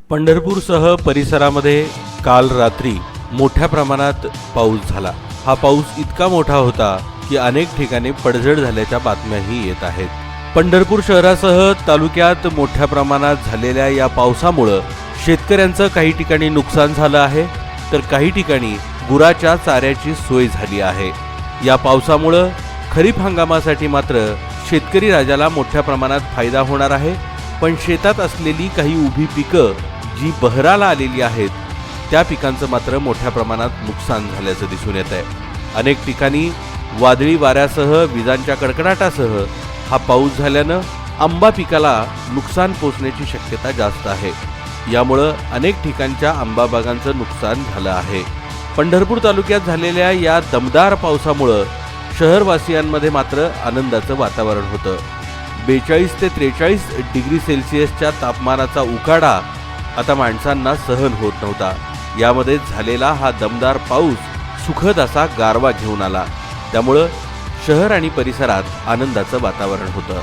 पंढरपूरसह परिसरामध्ये काल रात्री मोठ्या प्रमाणात पाऊस झाला। हा पाऊस इतका मोठा होता की अनेक ठिकाणी पडझड झाल्याच्या बातम्याही येत आहेत। पंढरपूर शहरासह तालुक्यात मोठ्या प्रमाणात झालेल्या या पावसामुळे शेतकऱ्यांचं काही ठिकाणी नुकसान झालं आहे, तर काही ठिकाणी गुराच्या चाऱ्याची सोय झाली आहे। या पावसामुळे खरीप हंगामासाठी मात्र शेतकरी राजाला मोठ्या प्रमाणात फायदा होणार आहे, पण शेतात असलेली काही उभी पिकं जी बहराला आलेली आहेत त्या पिकांचं मात्र मोठ्या प्रमाणात नुकसान झाल्याचं दिसून येत आहे। अनेक ठिकाणी वादळी वाऱ्यासह विजांच्या कडकडाटासह हा पाऊस झाल्यानं आंबा पिकाला नुकसान पोचण्याची शक्यता जास्त आहे। यामुळे अनेक ठिकाणच्या आंबा बागांचं नुकसान झालं आहे। पंढरपूर तालुक्यात झालेल्या या दमदार पावसामुळे शहरवासियांमध्ये मात्र आनंदाचं वातावरण होतं। 42 ते 43 डिग्री सेल्सिअसच्या तापमानाचा उकाडा आता माणसांना सहन होत नव्हता। यामध्ये झालेला हा दमदार पाऊस सुखद असा गारवा घेऊन आला, त्यामुळे शहर आणि परिसरात आनंदाचं वातावरण होतं।